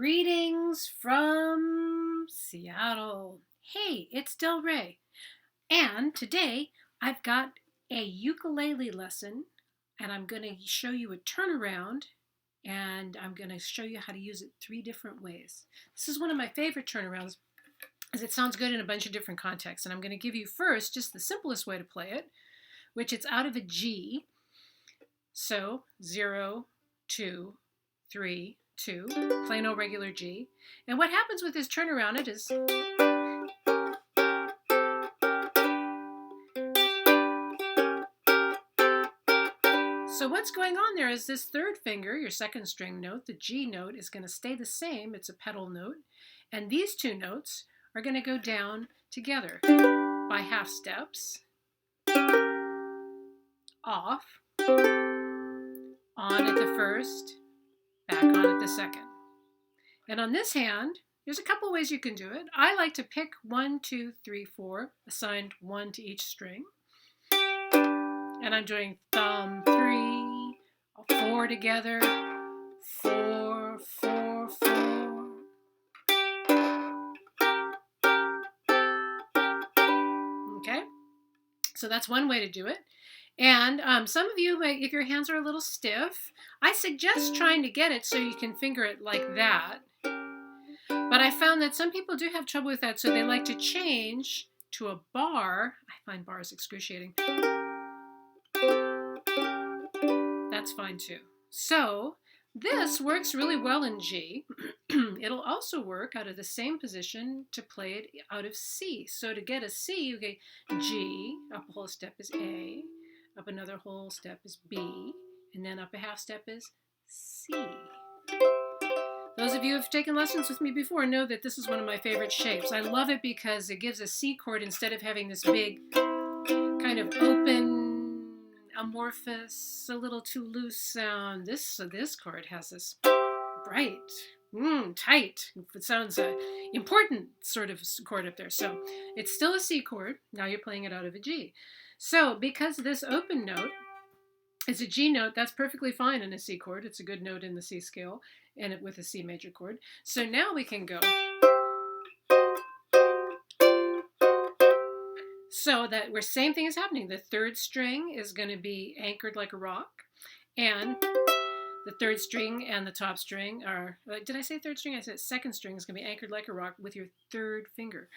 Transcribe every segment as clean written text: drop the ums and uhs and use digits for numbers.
Greetings from Seattle. Hey, it's Del Rey. And today I've got a ukulele lesson and I'm going to show you a turnaround and I'm going to show you how to use it 3 different ways. This is one of my favorite turnarounds as it sounds good in a bunch of different contexts. And I'm going to give you first just the simplest way to play it, which it's out of a G. So 0, 2, 3, 2, plain old regular G. And what happens with this turnaround, it is so what's going on there is this third finger, your second string note, the G note, is going to stay the same. It's a pedal note. And these 2 notes are going to go down together by half steps, off, on at the first, back on at the second. And on this hand, there's a couple ways you can do it. I like to pick 1, 2, 3, 4, assigned 1 to each string. And I'm doing thumb 3, 4 together, 4, 4, 4. Okay, so that's one way to do it. And some of you, if your hands are a little stiff, I suggest trying to get it so you can finger it like that. But I found that some people do have trouble with that, so they like to change to a bar. I find bars excruciating. That's fine too. So this works really well in G. It'll also work out of the same position to play it out of C. So to get a C, you get G, up a whole step is A, up another whole step is B, and then up a half step is C. Those of you who have taken lessons with me before know that this is one of my favorite shapes. I love it because it gives a C chord instead of having this big kind of open, amorphous, a little too loose sound. This chord has this bright, tight, it sounds important sort of chord up there. So it's still a C chord. Now you're playing it out of a G. So because this open note is a G note, that's perfectly fine in a C chord. It's a good note in the C scale and it with a C major chord. So now we can go. So that where same thing is happening. The third string is going to be anchored like a rock, and the third string and the top string are, did I say third string? I said second string is going to be anchored like a rock with your third finger.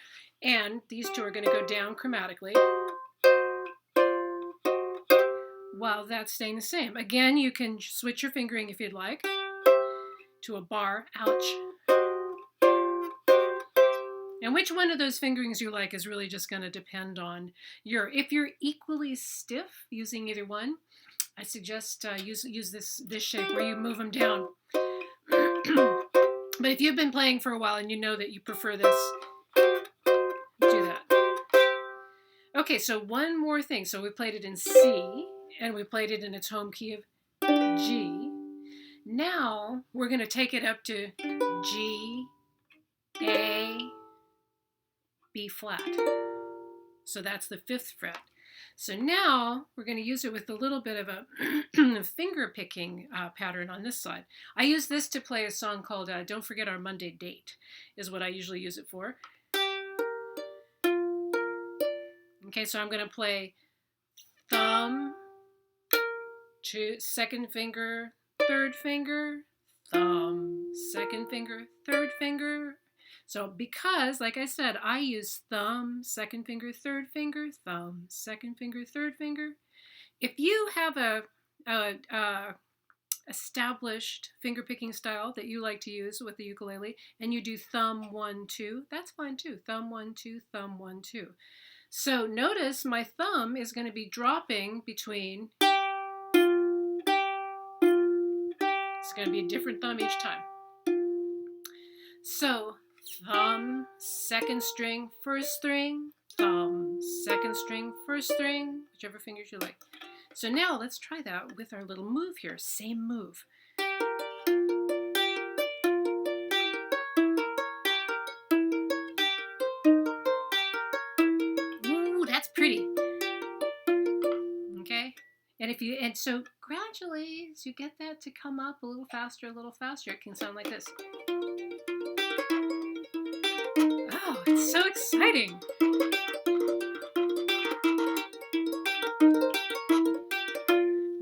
And these 2 are going to go down chromatically while that's staying the same. Again, you can switch your fingering if you'd like to a bar, ouch. And which one of those fingerings you like is really just going to depend on if you're equally stiff using either one, I suggest use this shape where you move them down. But if you've been playing for a while and you know that you prefer this, do that. Okay, so one more thing. So we played it in C and we played it in its home key of G. Now we're going to take it up to G, A, B flat. So that's the 5th fret. So now we're going to use it with a little bit of a finger picking pattern on this side. I use this to play a song called Don't Forget Our Monday Date is what I usually use it for. Okay, so I'm going to play thumb, second finger, third finger, thumb, second finger, third finger. So because, like I said, I use thumb, second finger, third finger, thumb, second finger, third finger. If you have a established finger picking style that you like to use with the ukulele and you do thumb 1, 2, that's fine too. Thumb 1, 2, thumb 1, 2. So notice my thumb is going to be dropping between, it's going to be a different thumb each time. So thumb, second string, first string, thumb, second string, first string, whichever fingers you like. So now let's try that with our little move here. Same move. Ooh, that's pretty. Okay? And so gradually, as you get that to come up a little faster, it can sound like this. exciting.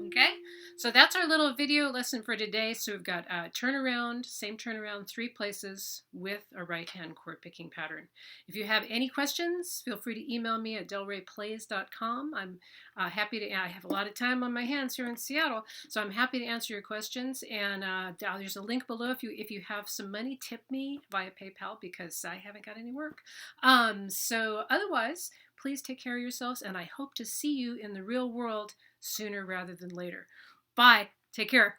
Okay, so that's our little video lesson for today. So we've got turnaround, same turnaround, 3 places with a right hand chord picking pattern. If you have any questions, feel free to email me at delrayplays.com. I'm happy to, I have a lot of time on my hands here in Seattle, so I'm happy to answer your questions. And there's a link below if you have some money, tip me via PayPal because I haven't got any work. So otherwise, please take care of yourselves, and I hope to see you in the real world sooner rather than later. Bye. Take care.